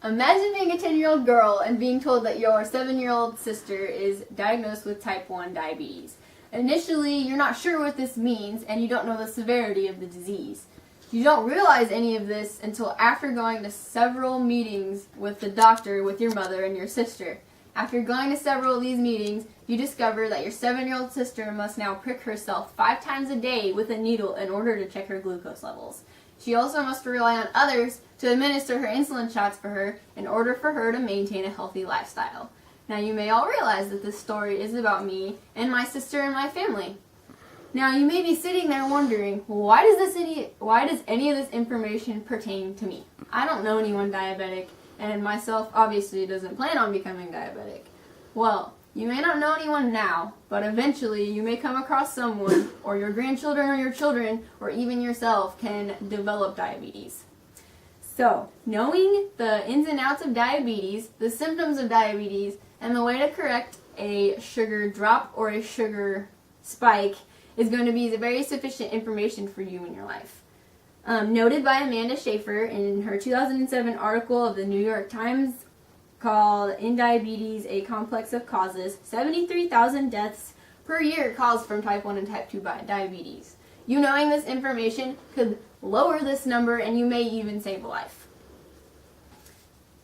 Imagine being a 10-year-old girl and being told that your 7-year-old sister is diagnosed with type 1 diabetes. Initially, you're not sure what this means and you don't know the severity of the disease. You don't realize any of this until after going to several meetings with the doctor with your mother and your sister. After going to several of these meetings, you discover that your 7-year-old sister must now prick herself 5 times a day with a needle in order to check her glucose levels. She also must rely on others to administer her insulin shots for her in order for her to maintain a healthy lifestyle. Now you may all realize that this story is about me and my sister and my family. Now you may be sitting there wondering, why does any of this information pertain to me? I don't know anyone diabetic, and myself obviously doesn't plan on becoming diabetic. Well, you may not know anyone now, but eventually you may come across someone, or your grandchildren or your children, or even yourself can develop diabetes. So, knowing the ins and outs of diabetes, the symptoms of diabetes, and the way to correct a sugar drop or a sugar spike is going to be very sufficient information for you in your life. Noted by Amanda Schaefer in her 2007 article of the New York Times called In Diabetes, A Complex of Causes, 73,000 deaths per year caused from type 1 and type 2 diabetes. You knowing this information could lower this number and you may even save a life.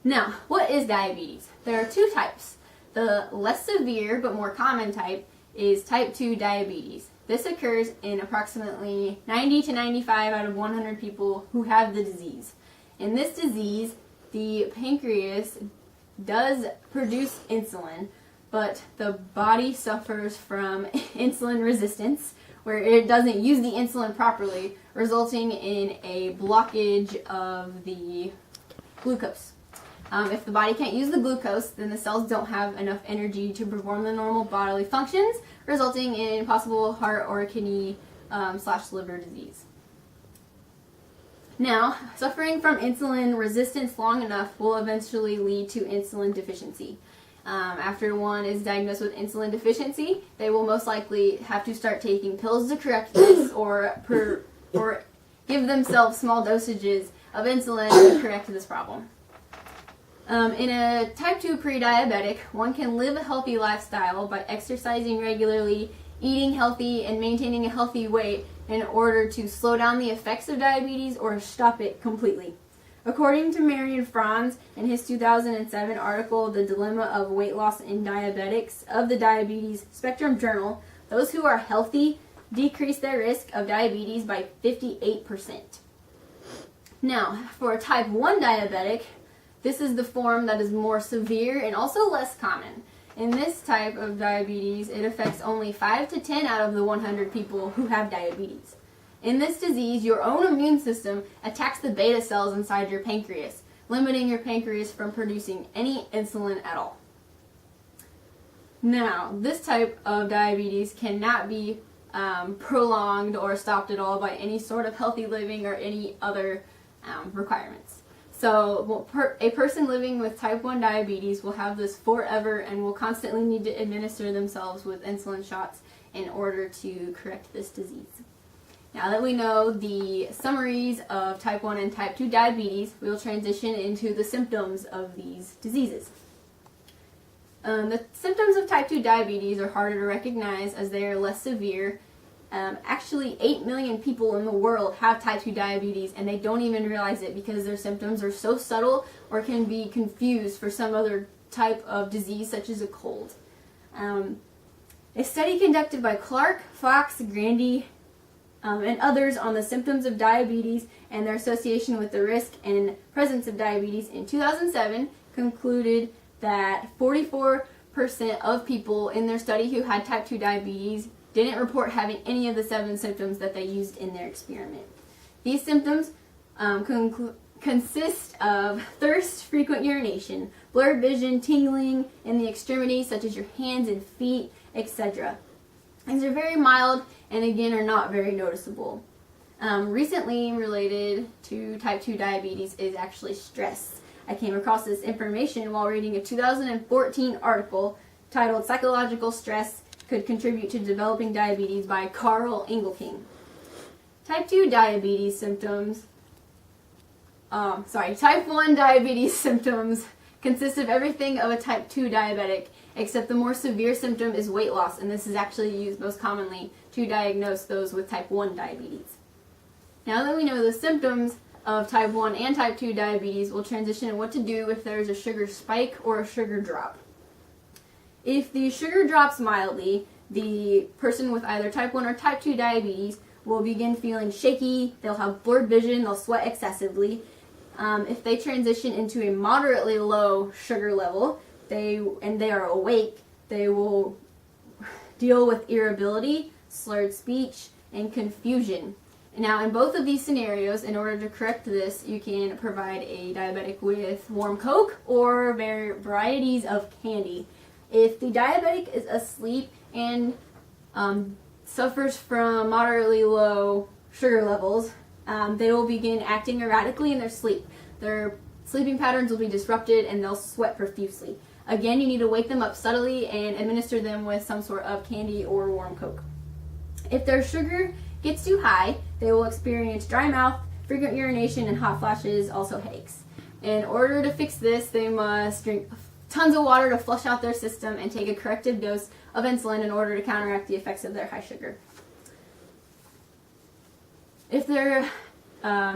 Now, what is diabetes? There are 2 types. The less severe but more common type is type 2 diabetes. This occurs in approximately 90 to 95 out of 100 people who have the disease. In this disease, the pancreas does produce insulin, but the body suffers from insulin resistance, where it doesn't use the insulin properly, resulting in a blockage of the glucose. If the body can't use the glucose, then the cells don't have enough energy to perform the normal bodily functions, resulting in possible heart or kidney / liver disease. Now, suffering from insulin resistance long enough will eventually lead to insulin deficiency. After one is diagnosed with insulin deficiency, they will most likely have to start taking pills to correct this or give themselves small dosages of insulin to correct this problem. In a type 2 pre-diabetic, one can live a healthy lifestyle by exercising regularly, eating healthy, and maintaining a healthy weight in order to slow down the effects of diabetes or stop it completely. According to Marion Franz in his 2007 article, The Dilemma of Weight Loss in Diabetics of the Diabetes Spectrum Journal, those who are healthy decrease their risk of diabetes by 58%. Now, for a type 1 diabetic, this is the form that is more severe and also less common. In this type of diabetes, it affects only 5 to 10 out of the 100 people who have diabetes. In this disease, your own immune system attacks the beta cells inside your pancreas, limiting your pancreas from producing any insulin at all. Now, this type of diabetes cannot be prolonged or stopped at all by any sort of healthy living or any other requirements. So a person living with type 1 diabetes will have this forever and will constantly need to administer themselves with insulin shots in order to correct this disease. Now that we know the summaries of type 1 and type 2 diabetes, we will transition into the symptoms of these diseases. The symptoms of type 2 diabetes are harder to recognize as they are less severe. Actually, 8 million people in the world have type 2 diabetes and they don't even realize it because their symptoms are so subtle or can be confused for some other type of disease such as a cold. A study conducted by Clark, Fox, Grandy, and others on the symptoms of diabetes and their association with the risk and presence of diabetes in 2007 concluded that 44% of people in their study who had type 2 diabetes didn't report having any of the 7 symptoms that they used in their experiment. These symptoms consist of thirst, frequent urination, blurred vision, tingling in the extremities such as your hands and feet, etc. These are very mild and again are not very noticeable. Recently related to type 2 diabetes is actually stress. I came across this information while reading a 2014 article titled Psychological Stress Could Contribute to Developing Diabetes by Carl Engelking. Type 2 diabetes symptoms Type 1 diabetes symptoms consist of everything of a type 2 diabetic, except the more severe symptom is weight loss, and this is actually used most commonly to diagnose those with type 1 diabetes. Now that we know the symptoms of type 1 and type 2 diabetes, we'll transition to what to do if there's a sugar spike or a sugar drop. If the sugar drops mildly, the person with either type 1 or type 2 diabetes will begin feeling shaky, they'll have blurred vision, they'll sweat excessively. If they transition into a moderately low sugar level, they are awake, they will deal with irritability, slurred speech, and confusion. Now, in both of these scenarios, in order to correct this, you can provide a diabetic with warm Coke or varieties of candy. If the diabetic is asleep and suffers from moderately low sugar levels, they will begin acting erratically in their sleep. Their sleeping patterns will be disrupted and they'll sweat profusely. Again, you need to wake them up subtly and administer them with some sort of candy or warm Coke. If their sugar gets too high, they will experience dry mouth, frequent urination, and hot flashes, also headaches. In order to fix this, they must drink tons of water to flush out their system and take a corrective dose of insulin in order to counteract the effects of their high sugar. If their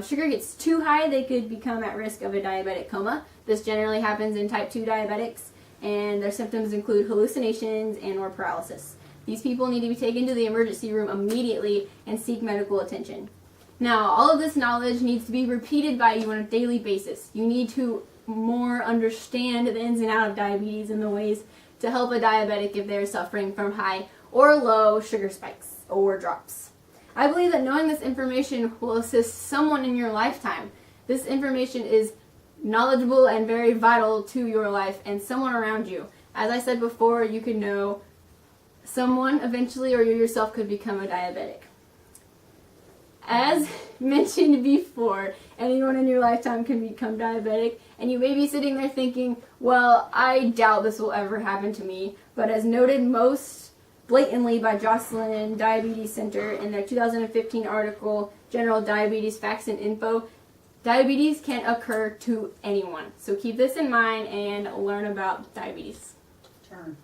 sugar gets too high, they could become at risk of a diabetic coma. This generally happens in type 2 diabetics, and their symptoms include hallucinations and or paralysis. These people need to be taken to the emergency room immediately and seek medical attention. Now, all of this knowledge needs to be repeated by you on a daily basis. You need to more understand the ins and outs of diabetes and the ways to help a diabetic if they're suffering from high or low sugar spikes or drops. I believe that knowing this information will assist someone in your lifetime. This information is knowledgeable and very vital to your life and someone around you. As I said before, you could know someone eventually, or you yourself could become a diabetic. As mentioned before, anyone in your lifetime can become diabetic, and you may be sitting there thinking, well, I doubt this will ever happen to me, but as noted most blatantly by Joslin Diabetes Center in their 2015 article, General Diabetes Facts and Info, diabetes can occur to anyone. So keep this in mind and learn about diabetes. Turn.